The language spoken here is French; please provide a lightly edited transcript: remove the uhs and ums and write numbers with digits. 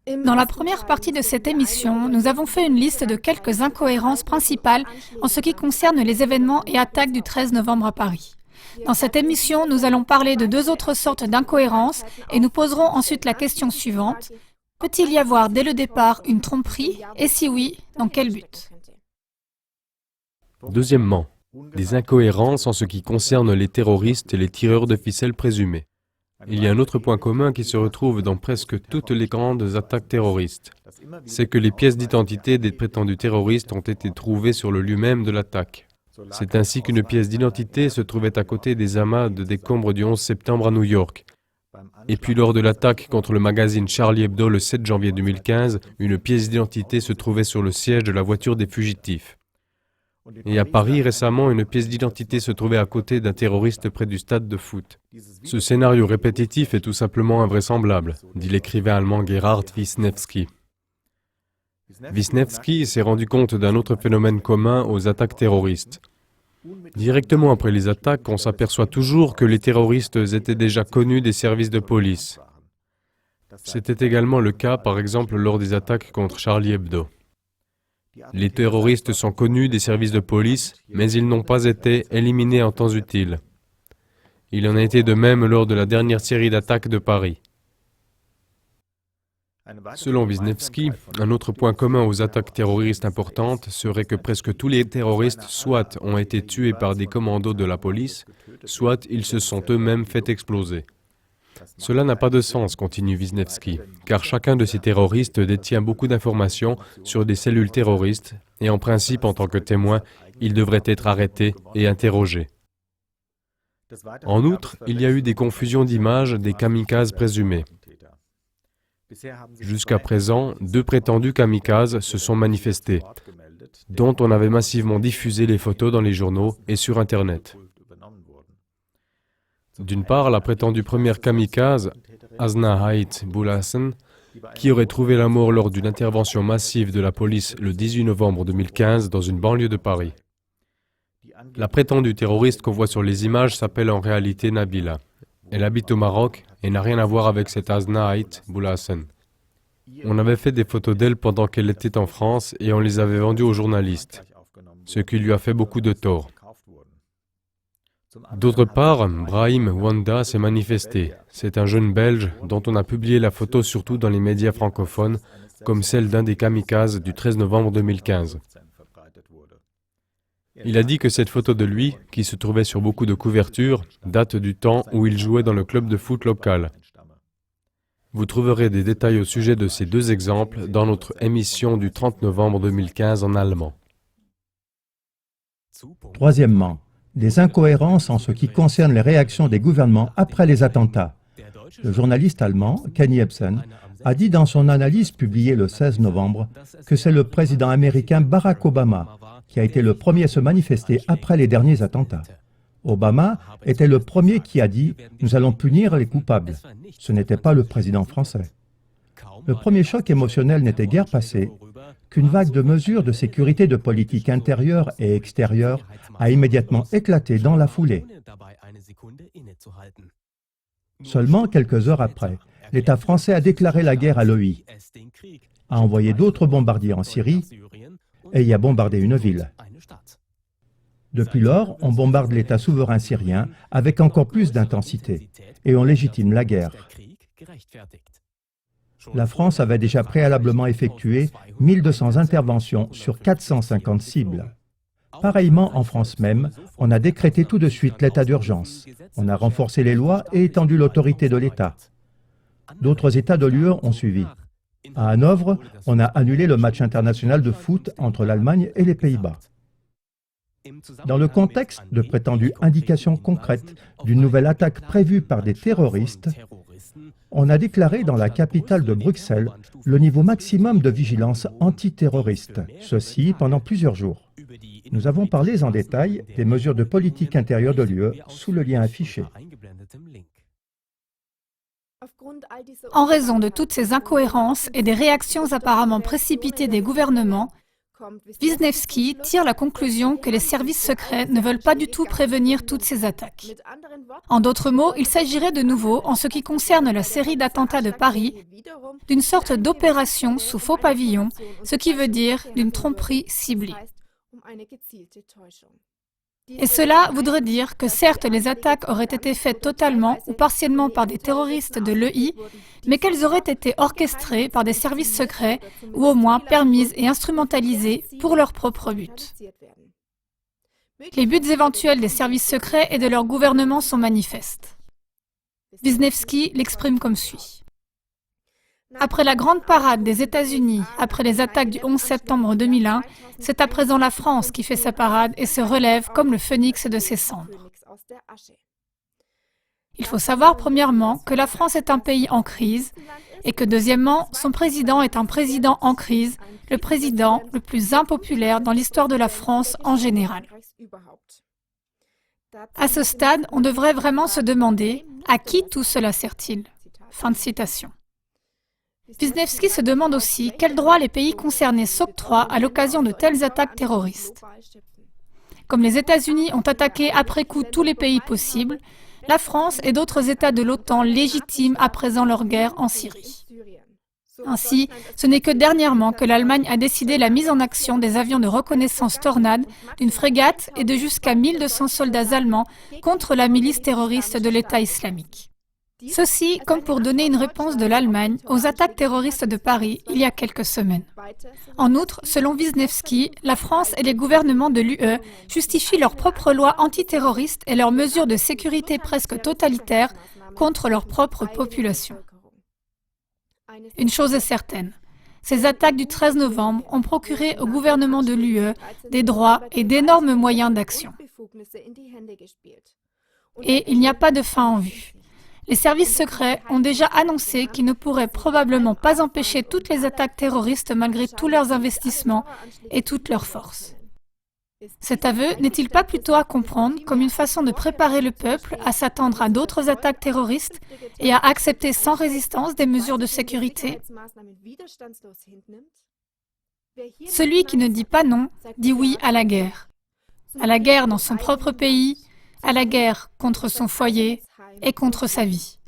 Dans la première partie de cette émission, nous avons fait une liste de quelques incohérences principales en ce qui concerne les événements et attaques du 13 novembre à Paris. Dans cette émission, nous allons parler de deux autres sortes d'incohérences et nous poserons ensuite la question suivante. Peut-il y avoir dès le départ une tromperie et si oui, dans quel but? Deuxièmement, des incohérences en ce qui concerne les terroristes et les tireurs de ficelles présumés. Il y a un autre point commun qui se retrouve dans presque toutes les grandes attaques terroristes. C'est que les pièces d'identité des prétendus terroristes ont été trouvées sur le lieu même de l'attaque. C'est ainsi qu'une pièce d'identité se trouvait à côté des amas de décombres du 11 septembre à New York. Et puis lors de l'attaque contre le magazine Charlie Hebdo le 7 janvier 2015, une pièce d'identité se trouvait sur le siège de la voiture des fugitifs. Et à Paris, récemment, une pièce d'identité se trouvait à côté d'un terroriste près du stade de foot. Ce scénario répétitif est tout simplement invraisemblable, dit l'écrivain allemand Gerhard Wisniewski. Wisniewski s'est rendu compte d'un autre phénomène commun aux attaques terroristes. Directement après les attaques, on s'aperçoit toujours que les terroristes étaient déjà connus des services de police. C'était également le cas, par exemple, lors des attaques contre Charlie Hebdo. Les terroristes sont connus des services de police, mais ils n'ont pas été éliminés en temps utile. Il en a été de même lors de la dernière série d'attaques de Paris. Selon Wisniewski, un autre point commun aux attaques terroristes importantes serait que presque tous les terroristes soit ont été tués par des commandos de la police, soit ils se sont eux-mêmes fait exploser. Cela n'a pas de sens, continue Wisniewski, car chacun de ces terroristes détient beaucoup d'informations sur des cellules terroristes et en principe, en tant que témoin, ils devraient être arrêtés et interrogés. En outre, il y a eu des confusions d'images des kamikazes présumés. Jusqu'à présent, 2 prétendus kamikazes se sont manifestés, dont on avait massivement diffusé les photos dans les journaux et sur Internet. D'une part, la prétendue première kamikaze, Asna Hait Boulassen, qui aurait trouvé la mort lors d'une intervention massive de la police le 18 novembre 2015 dans une banlieue de Paris. La prétendue terroriste qu'on voit sur les images s'appelle en réalité Nabila. Elle habite au Maroc et n'a rien à voir avec cette Asna Hait Boulassen. On avait fait des photos d'elle pendant qu'elle était en France et on les avait vendues aux journalistes, ce qui lui a fait beaucoup de tort. D'autre part, Brahim Wanda s'est manifesté. C'est un jeune Belge dont on a publié la photo surtout dans les médias francophones, comme celle d'un des kamikazes du 13 novembre 2015. Il a dit que cette photo de lui, qui se trouvait sur beaucoup de couvertures, date du temps où il jouait dans le club de foot local. Vous trouverez des détails au sujet de ces 2 exemples dans notre émission du 30 novembre 2015 en allemand. Troisièmement, des incohérences en ce qui concerne les réactions des gouvernements après les attentats. Le journaliste allemand, Kenny Ebsen, a dit dans son analyse publiée le 16 novembre que c'est le président américain Barack Obama qui a été le premier à se manifester après les derniers attentats. Obama était le premier qui a dit « Nous allons punir les coupables ». Ce n'était pas le président français. Le premier choc émotionnel n'était guère passé qu'une vague de mesures de sécurité de politique intérieure et extérieure a immédiatement éclaté dans la foulée. Seulement quelques heures après, l'État français a déclaré la guerre à l'OI, a envoyé d'autres bombardiers en Syrie et y a bombardé une ville. Depuis lors, on bombarde l'État souverain syrien avec encore plus d'intensité et on légitime la guerre. La France avait déjà préalablement effectué 1200 interventions sur 450 cibles. Pareillement, en France même, on a décrété tout de suite l'état d'urgence. On a renforcé les lois et étendu l'autorité de l'État. D'autres États de l'UE ont suivi. À Hanovre, on a annulé le match international de foot entre l'Allemagne et les Pays-Bas. Dans le contexte de prétendues indications concrètes d'une nouvelle attaque prévue par des terroristes, on a déclaré dans la capitale de Bruxelles le niveau maximum de vigilance antiterroriste, ceci pendant plusieurs jours. Nous avons parlé en détail des mesures de politique intérieure de l'UE sous le lien affiché. En raison de toutes ces incohérences et des réactions apparemment précipitées des gouvernements, Wisniewski tire la conclusion que les services secrets ne veulent pas du tout prévenir toutes ces attaques. En d'autres mots, il s'agirait de nouveau, en ce qui concerne la série d'attentats de Paris, d'une sorte d'opération sous faux pavillon, ce qui veut dire d'une tromperie ciblée. Et cela voudrait dire que certes les attaques auraient été faites totalement ou partiellement par des terroristes de l'EI, mais qu'elles auraient été orchestrées par des services secrets ou au moins permises et instrumentalisées pour leur propre but. Les buts éventuels des services secrets et de leur gouvernement sont manifestes. Wisniewski l'exprime comme suit. Après la grande parade des États-Unis, après les attaques du 11 septembre 2001, c'est à présent la France qui fait sa parade et se relève comme le phénix de ses cendres. Il faut savoir premièrement que la France est un pays en crise et que deuxièmement, son président est un président en crise, le président le plus impopulaire dans l'histoire de la France en général. À ce stade, on devrait vraiment se demander à qui tout cela sert-il ? Fin de citation. Wisniewski se demande aussi quels droits les pays concernés s'octroient à l'occasion de telles attaques terroristes. Comme les États-Unis ont attaqué après coup tous les pays possibles, la France et d'autres États de l'OTAN légitiment à présent leur guerre en Syrie. Ainsi, ce n'est que dernièrement que l'Allemagne a décidé la mise en action des avions de reconnaissance Tornade, d'une frégate et de jusqu'à 1200 soldats allemands contre la milice terroriste de l'État islamique. Ceci comme pour donner une réponse de l'Allemagne aux attaques terroristes de Paris il y a quelques semaines. En outre, selon Wisniewski, la France et les gouvernements de l'UE justifient leurs propres lois antiterroristes et leurs mesures de sécurité presque totalitaires contre leur propre population. Une chose est certaine, ces attaques du 13 novembre ont procuré au gouvernement de l'UE des droits et d'énormes moyens d'action. Et il n'y a pas de fin en vue. Les services secrets ont déjà annoncé qu'ils ne pourraient probablement pas empêcher toutes les attaques terroristes malgré tous leurs investissements et toutes leurs forces. Cet aveu n'est-il pas plutôt à comprendre comme une façon de préparer le peuple à s'attendre à d'autres attaques terroristes et à accepter sans résistance des mesures de sécurité ? Celui qui ne dit pas non dit oui à la guerre dans son propre pays, à la guerre contre son foyer et contre sa vie.